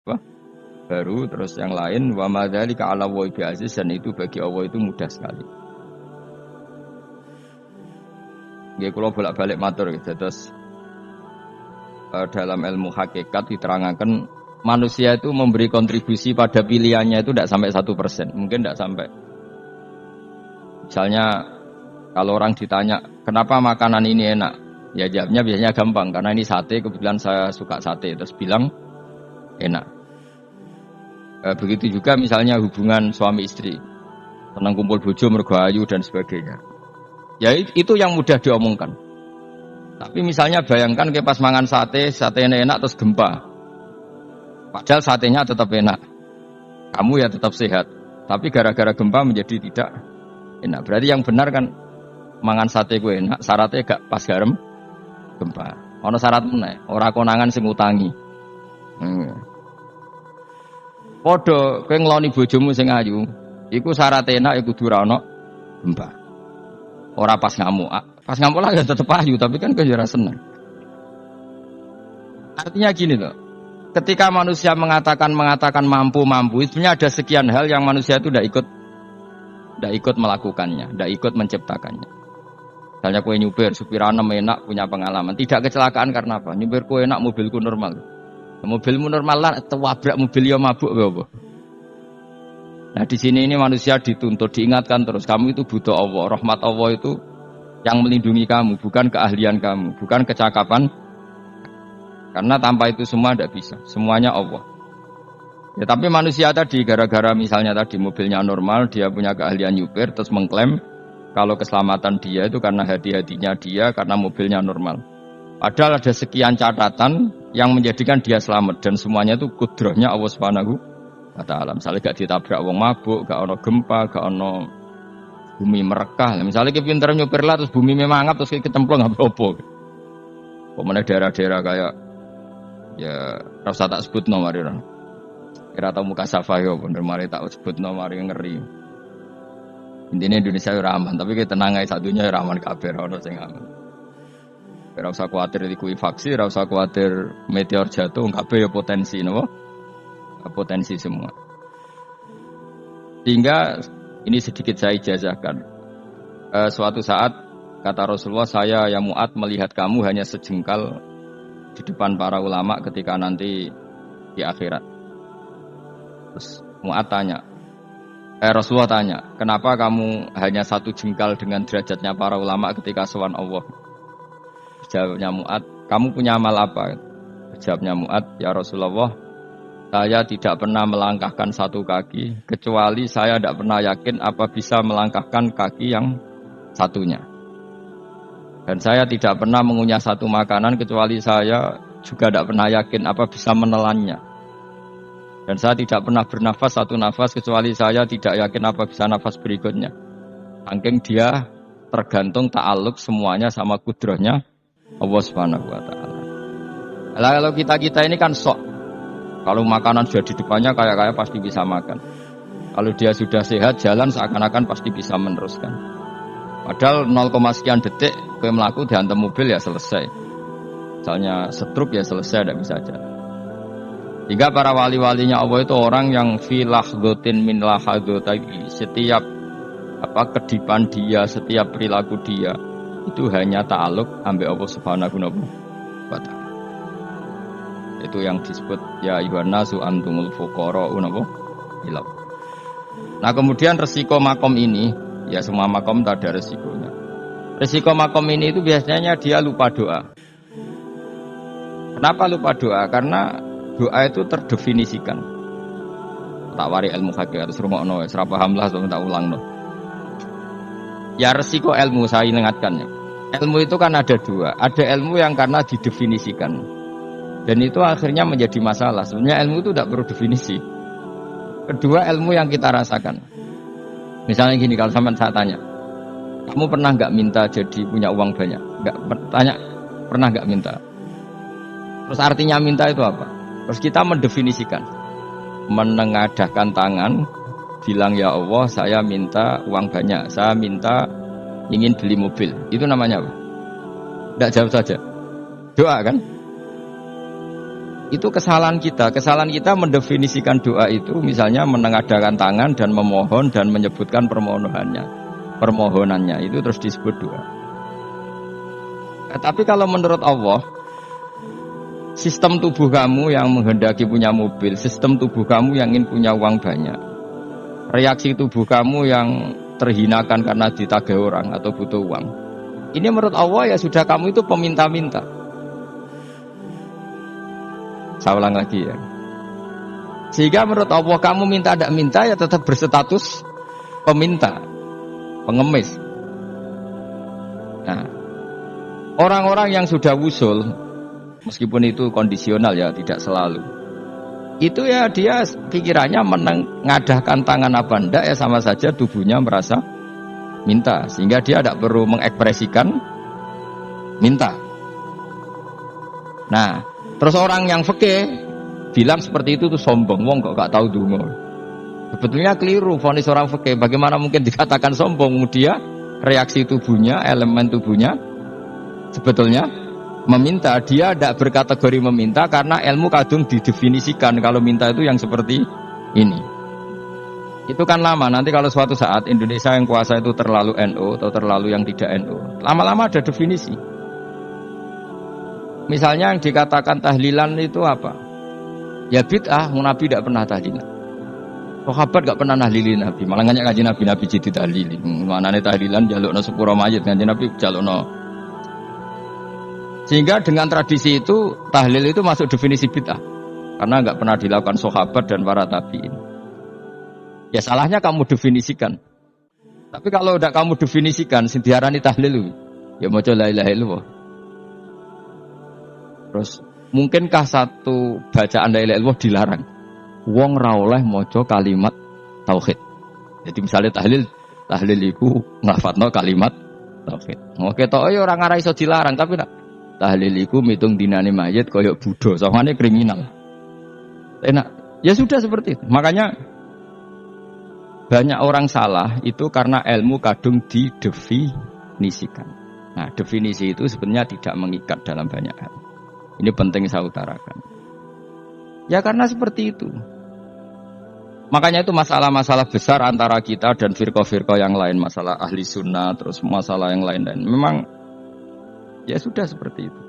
apa? Baru. Terus yang lain wa madzalika 'ala Allahi bi'aziz, dan itu bagi Allah itu mudah sekali. Nggih kula bolak-balik matur gitu. Terus dalam ilmu hakikat diterangkan manusia itu memberi kontribusi pada pilihannya itu tidak sampai 1%, mungkin tidak sampai. Misalnya kalau orang ditanya kenapa makanan ini enak, ya jawabnya biasanya gampang, karena ini sate, kebetulan saya suka sate, terus bilang enak. Begitu juga misalnya hubungan suami istri, senang kumpul bojo mergo ayu dan sebagainya. Ya itu yang mudah diomongkan. Tapi misalnya bayangkan ke pas mangan sate ini enak terus gempa. Padahal satenya tetap enak. Kamu ya tetap sehat. Tapi gara-gara gempa menjadi tidak enak. Berarti yang benar kan mangan sate gue enak, syaratnya gak pas garam gempa. Ono syarat meneh, ora konangan sing utangi. Padha kowe ngloni bojomu sing ayu, iku syarat enak iku kudu ora ono gempa. Ora pas ngamuk. Pas ngamuk lah ya tetep ayu, tapi kan kowe ora seneng. Artinya gini loh. Ketika manusia mengatakan mampu, sebenarnya ada sekian hal yang manusia itu tidak ikut melakukannya, tidak ikut menciptakannya. Misalnya kue nyupir, supirana enak, punya pengalaman, tidak kecelakaan karena apa? Nyupir kue enak, mobilku normal. Mobilmu normal lah, tabrak mobil yang mabuk, apa? Nah di sini ini manusia dituntut, diingatkan terus, kamu itu butuh Allah, rahmat Allah itu yang melindungi kamu, bukan keahlian kamu, bukan kecakapan. Karena tanpa itu semua tidak bisa, semuanya Allah. Ya tapi manusia tadi gara-gara misalnya tadi mobilnya normal, dia punya keahlian nyupir, terus mengklaim kalau keselamatan dia itu karena hati-hatinya dia, karena mobilnya normal. Padahal ada sekian catatan yang menjadikan dia selamat, dan semuanya itu kudrahnya Allah Subhanahu wa Ta'ala. Misalnya gak ditabrak wong mabuk, gak ono gempa, gak ono bumi merekah. Misalnya kita pinter nyupir lah terus bumi memangap terus kita kecemplung apa-apa. Pemene daerah-daerah kayak ya rasa tak sebut nomor orang. Kira tahu muka safa yo bener mari tak sebut nomor yang ngeri. Intinya Indonesia ora aman, tapi kita tenang ae satunya ora aman kabeh ono sing aman. Ora usah kuwatir likuifaksi, ora usah kuwatir meteor jatuh, kabeh ya potensi napa? Potensi semua. Sehingga ini sedikit saya ijazahkan. Suatu saat kata Rasulullah, saya ya Mu'ad melihat kamu hanya sejengkal di depan para ulama ketika nanti di akhirat. Terus Mu'ad tanya, Rasulullah tanya, kenapa kamu hanya satu jengkal dengan derajatnya para ulama ketika sowan Allah? Jawabnya Mu'ad, kamu punya amal apa? Jawabnya Mu'ad, ya Rasulullah, saya tidak pernah melangkahkan satu kaki, kecuali saya tidak pernah yakin apa bisa melangkahkan kaki yang satunya. Dan saya tidak pernah mengunyah satu makanan kecuali saya juga tidak pernah yakin apa bisa menelannya. Dan saya tidak pernah bernafas satu nafas kecuali saya tidak yakin apa bisa nafas berikutnya. Saking dia tergantung ta'aluk semuanya sama kudrahnya Allah Subhanahu wa Ta'ala. Kalau kita ini kan sok. Kalau makanan sudah di depannya kayak pasti bisa makan. Kalau dia sudah sehat jalan seakan-akan pasti bisa meneruskan. Padahal 0, sekian detik kowe mlaku dihantam mobil ya selesai. Misalnya stroke ya selesai, tidak bisa jalan. Hingga para wali-walinya Allah itu orang yang fi lahdotin min lahadotaihi, setiap kedipan dia, setiap perilaku dia itu hanya ta'aluk ambil Allah Subhanahu wa Ta'ala. Itu yang disebut ya ayyuhan nasu antumul fuqara'u ila. Nah kemudian resiko makom ini, ya semua makom tak ada resikonya. Resiko makom ini itu biasanya dia lupa doa. Kenapa lupa doa? Karena doa itu terdefinisikan. Tak wari ilmu hakikat terus rumokno wis ora paham lah tak ulang no. Ya resiko ilmu saya ingatkan ya. Ilmu itu kan ada dua. Ada ilmu yang karena didefinisikan. Dan itu akhirnya menjadi masalah. Sebenarnya ilmu itu tidak perlu definisi. Kedua ilmu yang kita rasakan. Misalnya gini, kalau sampai saya tanya, kamu pernah nggak minta jadi punya uang banyak? Nggak tanya, pernah nggak minta? Terus artinya minta itu apa? Terus kita mendefinisikan, menengadahkan tangan, bilang ya Allah, saya minta uang banyak, saya minta ingin beli mobil. Itu namanya apa? Nggak jawab saja. Doa kan? Itu kesalahan kita. Kesalahan kita mendefinisikan doa itu misalnya menengadakan tangan dan memohon dan menyebutkan permohonannya itu terus disebut doa. Tapi kalau menurut Allah, sistem tubuh kamu yang menghendaki punya mobil, sistem tubuh kamu yang ingin punya uang banyak, reaksi tubuh kamu yang terhinakan karena ditagih orang atau butuh uang, ini menurut Allah ya sudah kamu itu peminta-minta. Saya ulang lagi ya. Sehingga menurut Allah kamu minta tidak minta ya tetap berstatus peminta, pengemis. Nah, orang-orang yang sudah wusul, meskipun itu kondisional ya, tidak selalu. Itu ya dia pikirannya mengadahkan tangan apa enggak ya sama saja tubuhnya merasa minta. Sehingga dia tidak perlu mengekspresikan minta. Nah, terus orang yang fikih bilang seperti itu tuh sombong, wong kok gak tahu donga. Sebetulnya keliru vonis orang fikih. Bagaimana mungkin dikatakan sombong? Dia reaksi tubuhnya, elemen tubuhnya sebetulnya meminta. Dia tidak berkategori meminta karena ilmu kadung didefinisikan kalau minta itu yang seperti ini. Itu kan lama. Nanti kalau suatu saat Indonesia yang kuasa itu terlalu NU atau terlalu yang tidak NU, lama-lama ada definisi. Misalnya yang dikatakan tahlilan itu apa? Ya bid'ah, Nabi tidak pernah tahlilan. Sahabat gak pernah nahlilin Nabi, malah nganyak kaji Nabi jadi tahlili. Manane tahlilan jalukno sepuro mayit, kanjeng Nabi jalukno. Sehingga dengan tradisi itu tahlil itu masuk definisi bid'ah karena nggak pernah dilakukan sahabat dan para tabi'in. Ya salahnya kamu definisikan. Tapi kalau udah kamu definisikan sing diarani tahlil ya maca la ilaha illallah. Terus mungkinkah satu bacaan la ilaha illallah dilarang? Wong ra oleh maca kalimat tauhid. Jadi misalnya tahlil iku nglafatno kalimat tauhid. Oke tok ya ora ngara iso dilarang tapi nak tahliliku mitung dinane mayit koyok Buddha, soalnya kriminal. Enak, ya sudah seperti itu. Makanya banyak orang salah itu karena ilmu kadung didefinisikan. Nah, definisi itu sebenarnya tidak mengikat dalam banyak hal. Ini penting saya utarakan. Ya karena seperti itu. Makanya itu masalah-masalah besar antara kita dan firqah-firqah yang lain, masalah ahli sunnah, terus masalah yang lain-lain. Memang ya sudah seperti itu.